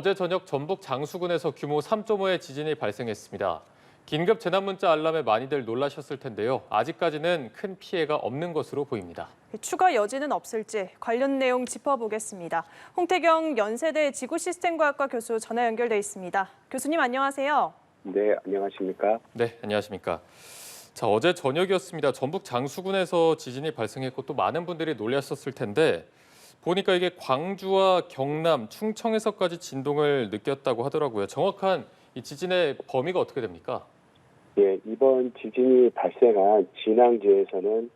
어제 저녁 전북 장수군에서 규모 3.5의 지진이 발생했습니다. 긴급 재난문자 알람에 많이들 놀라셨을 텐데요. 아직까지는 큰 피해가 없는 것으로 보입니다. 추가 여지는 없을지 관련 내용 짚어보겠습니다. 홍태경 연세대 지구시스템과학과 교수 전화 연결돼 있습니다. 교수님 안녕하세요. 네, 안녕하십니까? 네, 안녕하십니까. 자, 어제 저녁이었습니다. 전북 장수군에서 지진이 발생했고 또 많은 분들이 놀랐었을 텐데 보니까 이게 광주와 경남, 충청에서까지 진동을 느꼈다고 하더라고요. 정확한 이 지진의 범위가 어떻게 됩니까? 예, 이번 지진이 발생한 진앙지에서는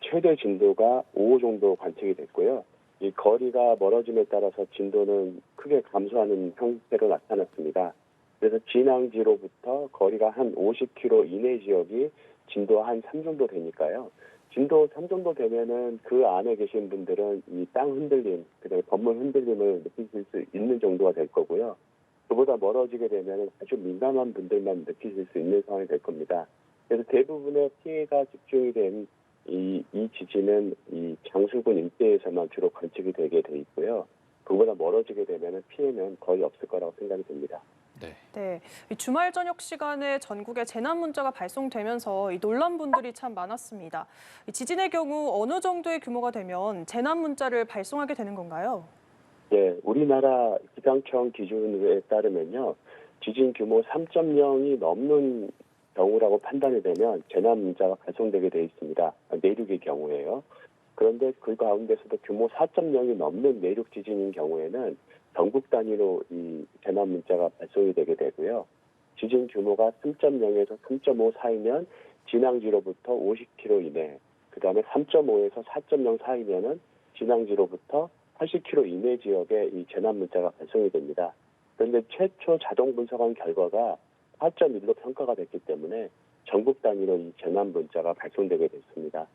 최대 진도가 5 정도 관측이 됐고요. 이 거리가 멀어짐에 따라서 진도는 크게 감소하는 형태로 나타났습니다. 그래서 진앙지로부터 거리가 한 50km 이내 지역이 진도 한 3 정도 되니까요. 진도 3 정도 되면은 그 안에 계신 분들은 이 땅 흔들림, 그다음에 건물 흔들림을 느끼실 수 있는 정도가 될 거고요. 그보다 멀어지게 되면 아주 민감한 분들만 느끼실 수 있는 상황이 될 겁니다. 그래서 대부분의 피해가 집중이 된 이 지진은 이 장수군 일대에서만 주로 관측이 되게 돼 있고요. 그보다 멀어지게 되면 피해는 거의 없을 거라고 생각이 듭니다. 네, 이 주말 저녁 시간에 전국에 재난 문자가 발송되면서 이 놀란 분들이 참 많았습니다. 이 지진의 경우 어느 정도의 규모가 되면 재난 문자를 발송하게 되는 건가요? 네, 우리나라 기상청 기준에 따르면요. 지진 규모 3.0이 넘는 경우라고 판단이 되면 재난 문자가 발송되게 돼 있습니다. 내륙의 경우에요. 그런데 그 가운데서도 규모 4.0이 넘는 내륙 지진인 경우에는 전국 단위로 이 재난 문자가 발송이 되게 되고요. 지진 규모가 3.0에서 3.5 사이면 진앙지로부터 50km 이내, 그다음에 3.5에서 4.0 사이면은 진앙지로부터 80km 이내 지역에 이 재난 문자가 발송이 됩니다. 그런데 최초 자동 분석한 결과가 4.1로 평가가 됐기 때문에 전국 단위로 이 재난 문자가 발송되게 됐습니다.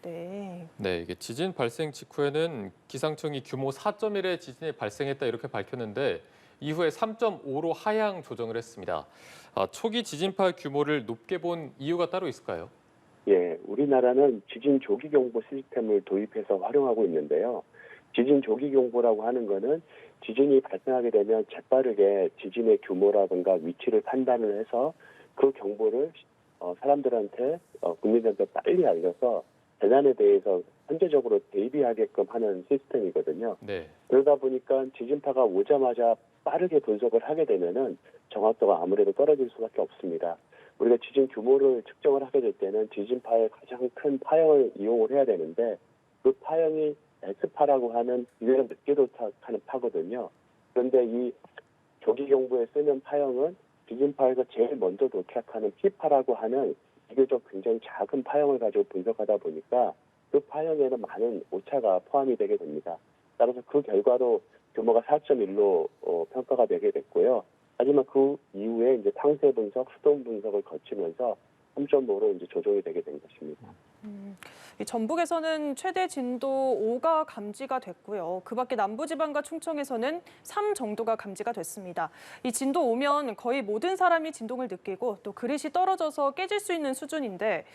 네. 네, 이게 지진 발생 직후에는 기상청이 규모 4.1의 지진이 발생했다 이렇게 밝혔는데 이후에 3.5로 하향 조정을 했습니다. 초기 지진파 규모를 높게 본 이유가 따로 있을까요? 예, 우리나라는 지진 조기 경보 시스템을 도입해서 활용하고 있는데요. 지진 조기 경보라고 하는 거는 지진이 발생하게 되면 재빠르게 지진의 규모라든가 위치를 판단을 해서 그 경보를 사람들한테 국민들한테 빨리 알려서 재난에 대해서 현재적으로 대비하게끔 하는 시스템이거든요. 네. 그러다 보니까 지진파가 오자마자 빠르게 분석을 하게 되면은 정확도가 아무래도 떨어질 수밖에 없습니다. 우리가 지진 규모를 측정을 하게 될 때는 지진파의 가장 큰 파형을 이용을 해야 되는데 그 파형이 S파라고 하는 유해를 늦게 도착하는 파거든요. 그런데 이 조기 경보에 쓰는 파형은 지진파에서 제일 먼저 도착하는 P파라고 하는 비교적 굉장히 작은 파형을 가지고 분석하다 보니까 그 파형에는 많은 오차가 포함이 되게 됩니다. 따라서 그 결과로 규모가 4.1로 평가가 되게 됐고요. 하지만 그 이후에 이제 탕세 분석, 수동 분석을 거치면서 3.5로 이제 조정이 되게 된 것입니다. 이 전북에서는 최대 진도 5가 감지가 됐고요. 그 밖에 남부지방과 충청에서는 3 정도가 감지가 됐습니다. 이 진도 5면 거의 모든 사람이 진동을 느끼고 또 그릇이 떨어져서 깨질 수 있는 수준인데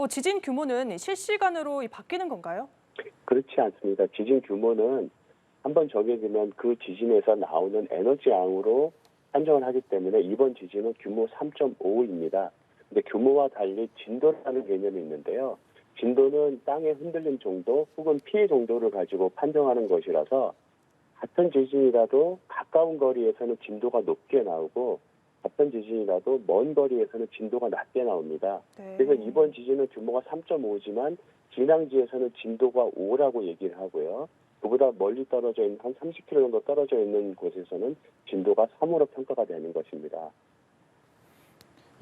지진 규모는 실시간으로 바뀌는 건가요? 그렇지 않습니다. 지진 규모는 한번 정해지면 그 지진에서 나오는 에너지 양으로 산정을 하기 때문에 이번 지진은 규모 3.5입니다. 근데 규모와 달리 진도라는 개념이 있는데요. 진도는 땅의 흔들림 정도 혹은 피해 정도를 가지고 판정하는 것이라서 같은 지진이라도 가까운 거리에서는 진도가 높게 나오고 같은 지진이라도 먼 거리에서는 진도가 낮게 나옵니다. 네. 그래서 이번 지진은 규모가 3.5지만 진앙지에서는 진도가 5라고 얘기를 하고요. 그보다 멀리 떨어져 있는 한 30km 정도 떨어져 있는 곳에서는 진도가 3으로 평가가 되는 것입니다.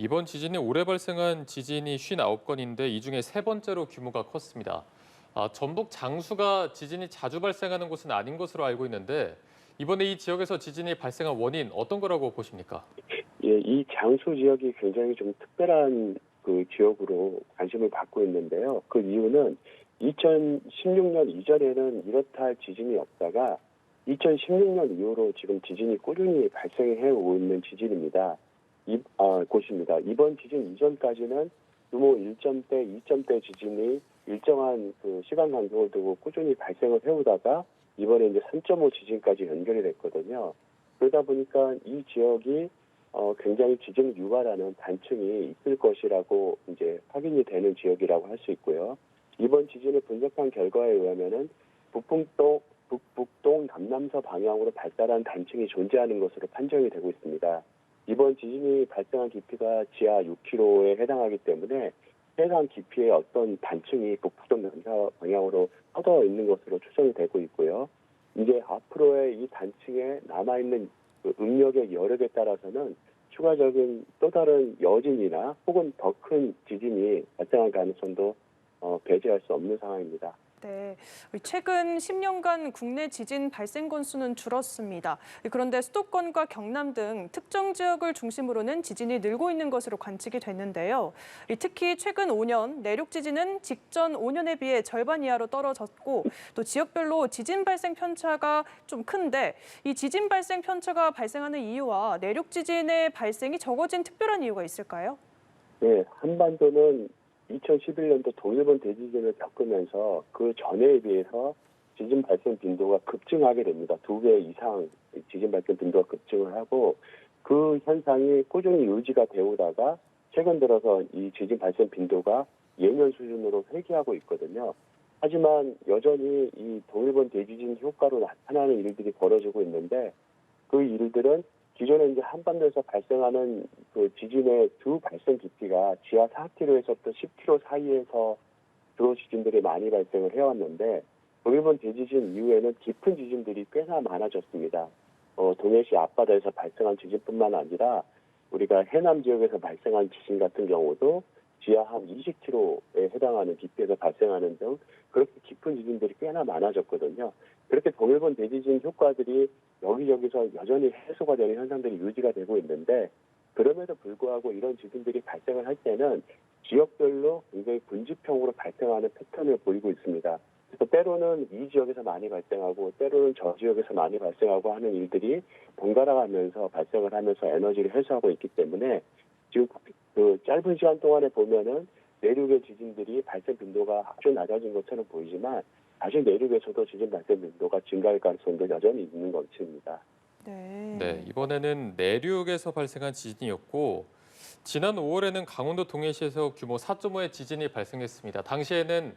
이번 지진이 올해 발생한 지진이 59건인데 이 중에 세 번째로 규모가 컸습니다. 전북 장수가 지진이 자주 발생하는 곳은 아닌 것으로 알고 있는데 이번에 이 지역에서 지진이 발생한 원인 어떤 거라고 보십니까? 예, 이 장수 지역이 굉장히 좀 특별한 그 지역으로 관심을 받고 있는데요. 그 이유는 2016년 이전에는 이렇다 할 지진이 없다가 2016년 이후로 지금 지진이 꾸준히 발생해 오고 있는 지진입니다. 곳입니다. 이번 지진 이전까지는 규모 1점대, 2점대 지진이 일정한 그 시간 간격을 두고 꾸준히 발생을 해오다가 이번에 이제 3.5 지진까지 연결이 됐거든요. 그러다 보니까 이 지역이 굉장히 지진 유발하는 단층이 있을 것이라고 이제 확인이 되는 지역이라고 할 수 있고요. 이번 지진을 분석한 결과에 의하면은 북북동 남남서 방향으로 발달한 단층이 존재하는 것으로 판정이 되고 있습니다. 이번 지진이 발생한 깊이가 지하 6km에 해당하기 때문에 해당 깊이의 어떤 단층이 북북동 남서 방향으로 뻗어 있는 것으로 추정이 되고 있고요. 이제 앞으로의 이 단층에 남아있는 그 응력의 여력에 따라서는 추가적인 또 다른 여진이나 혹은 더 큰 지진이 발생할 가능성도 배제할 수 없는 상황입니다. 네, 최근 10년간 국내 지진 발생 건수는 줄었습니다. 그런데 수도권과 경남 등 특정 지역을 중심으로는 지진이 늘고 있는 것으로 관측이 됐는데요. 특히 최근 5년 내륙 지진은 직전 5년에 비해 절반 이하로 떨어졌고 또 지역별로 지진 발생 편차가 좀 큰데 이 지진 발생 편차가 발생하는 이유와 내륙 지진의 발생이 적어진 특별한 이유가 있을까요? 네, 한반도는 2011년도 동일본 대지진을 겪으면서 그 전해에 비해서 지진 발생 빈도가 급증하게 됩니다. 2배 이상 지진 발생 빈도가 급증을 하고 그 현상이 꾸준히 유지가 되오다가 최근 들어서 이 지진 발생 빈도가 예년 수준으로 회귀하고 있거든요. 하지만 여전히 이 동일본 대지진 효과로 나타나는 일들이 벌어지고 있는데 그 일들은 기존에 이제 한반도에서 발생하는 그 지진의 주 발생 깊이가 지하 4km에서부터 10km 사이에서 주로 지진들이 많이 발생을 해왔는데 동일본 대지진 이후에는 깊은 지진들이 꽤나 많아졌습니다. 동해시 앞바다에서 발생한 지진뿐만 아니라 우리가 해남 지역에서 발생한 지진 같은 경우도 지하 한 20km에 해당하는 깊이에서 발생하는 등 그렇게 깊은 지진들이 꽤나 많아졌거든요. 그렇게 동일본 대지진 효과들이 여기저기서 여전히 해소가 되는 현상들이 유지가 되고 있는데 그럼에도 불구하고 이런 지진들이 발생을 할 때는 지역별로 굉장히 분지평으로 발생하는 패턴을 보이고 있습니다. 그래서 때로는 이 지역에서 많이 발생하고 때로는 저 지역에서 많이 발생하고 하는 일들이 번갈아 가면서 발생을 하면서 에너지를 회수하고 있기 때문에 지금 그 짧은 시간 동안에 보면은 내륙의 지진들이 발생 빈도가 아주 낮아진 것처럼 보이지만 사실 내륙에서도 지진 발생 빈도가 증가할 가능성도 여전히 있는 것입니다. 네, 이번에는 내륙에서 발생한 지진이었고 지난 5월에는 강원도 동해시에서 규모 4.5의 지진이 발생했습니다. 당시에는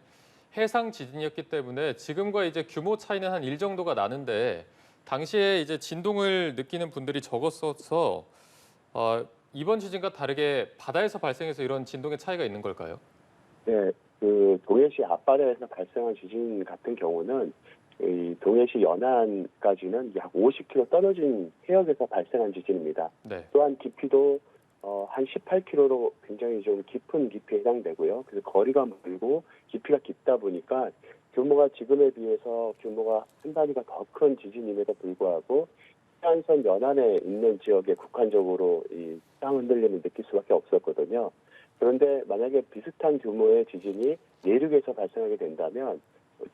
해상 지진이었기 때문에 지금과 이제 규모 차이는 한 1 정도가 나는데 당시에 이제 진동을 느끼는 분들이 적었어서 이번 지진과 다르게 바다에서 발생해서 이런 진동의 차이가 있는 걸까요? 네, 그 동해시 앞바다에서 발생한 지진 같은 경우는 이 동해시 연안까지는 약 50km 떨어진 해역에서 발생한 지진입니다. 네. 또한 깊이도 한 18km로 굉장히 좀 깊은 깊이에 해당되고요. 그래서 거리가 멀고 깊이가 깊다 보니까 규모가 지금에 비해서 규모가 한 단위가 더 큰 지진임에도 불구하고 해안선 연안에 있는 지역에 국한적으로 이 땅 흔들림을 느낄 수밖에 없었거든요. 그런데 만약에 비슷한 규모의 지진이 내륙에서 발생하게 된다면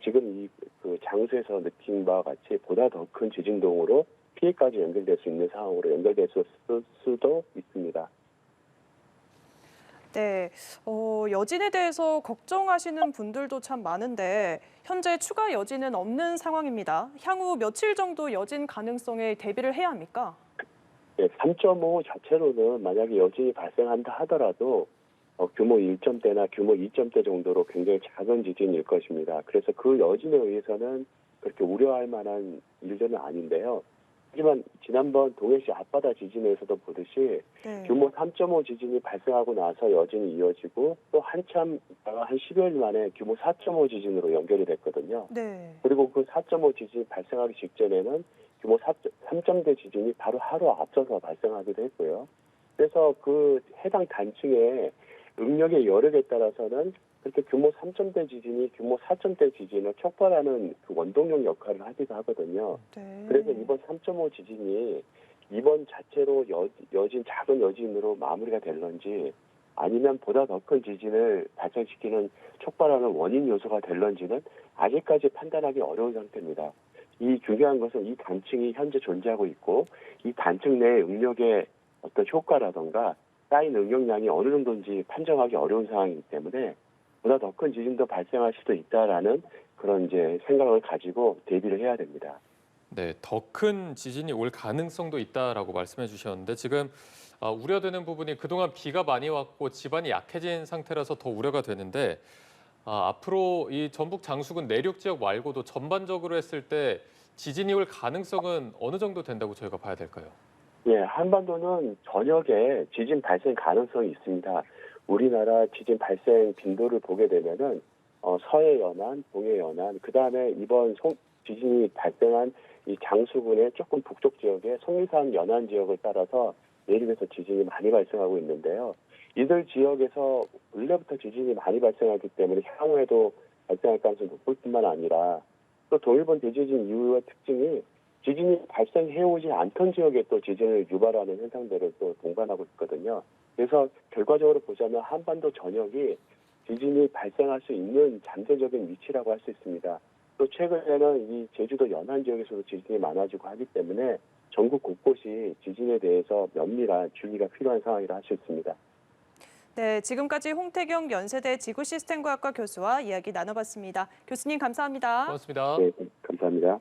지금 이 그 장소에서 느낀 바와 같이 보다 더 큰 지진동으로 피해까지 연결될 수 있는 상황으로 연결될 수도 있습니다. 네, 여진에 대해서 걱정하시는 분들도 참 많은데 현재 추가 여진은 없는 상황입니다. 향후 며칠 정도 여진 가능성에 대비를 해야 합니까? 네, 3.5 자체로는 만약에 여진이 발생한다 하더라도 규모 1점대나 규모 2점대 정도로 굉장히 작은 지진일 것입니다. 그래서 그 여진에 의해서는 그렇게 우려할 만한 일들은 아닌데요. 하지만 지난번 동해시 앞바다 지진에서도 보듯이 네. 규모 3.5 지진이 발생하고 나서 여진이 이어지고 또 한참 있다가 한 10여일 만에 규모 4.5 지진으로 연결이 됐거든요. 네. 그리고 그 4.5 지진이 발생하기 직전에는 규모 3점대 지진이 바로 하루 앞서서 발생하기도 했고요. 그래서 그 해당 단층의 응력의 여력에 따라서는 그렇게 규모 3점대 지진이 규모 4점대 지진을 촉발하는 그 원동력 역할을 하기도 하거든요. 네. 그래서 이번 3.5 지진이 이번 자체로 여진 작은 여진으로 마무리가 될런지 아니면 보다 더 큰 지진을 발생시키는 촉발하는 원인 요소가 될런지는 아직까지 판단하기 어려운 상태입니다. 이 중요한 것은 이 단층이 현재 존재하고 있고 이 단층 내 응력의 어떤 효과라던가 쌓인 응력량이 어느 정도인지 판정하기 어려운 상황이기 때문에 보다 더 큰 지진도 발생할 수도 있다라는 그런 이제 생각을 가지고 대비를 해야 됩니다. 네, 더 큰 지진이 올 가능성도 있다라고 말씀해 주셨는데 지금 우려되는 부분이 그동안 비가 많이 왔고 지반이 약해진 상태라서 더 우려가 되는데 앞으로 이 전북 장수군 내륙 지역 말고도 전반적으로 했을 때 지진이 올 가능성은 어느 정도 된다고 저희가 봐야 될까요? 예, 한반도는 저녁에 지진 발생 가능성이 있습니다. 우리나라 지진 발생 빈도를 보게 되면은 서해 연안, 동해 연안, 그 다음에 이번 지진이 발생한 이 장수군의 조금 북쪽 지역의 속리산 연안 지역을 따라서 내륙에서 지진이 많이 발생하고 있는데요. 이들 지역에서 원래부터 지진이 많이 발생하기 때문에 향후에도 발생할 가능성이 높을 뿐만 아니라 또 동일본 대지진 이후의 특징이 지진이 발생해오지 않던 지역에 또 지진을 유발하는 현상들을 또 동반하고 있거든요. 그래서 결과적으로 보자면 한반도 전역이 지진이 발생할 수 있는 잠재적인 위치라고 할 수 있습니다. 또 최근에는 이 제주도 연안 지역에서도 지진이 많아지고 하기 때문에 전국 곳곳이 지진에 대해서 면밀한 주의가 필요한 상황이라 할 수 있습니다. 네, 지금까지 홍태경 연세대 지구시스템과학과 교수와 이야기 나눠봤습니다. 교수님 감사합니다. 고맙습니다. 네, 감사합니다.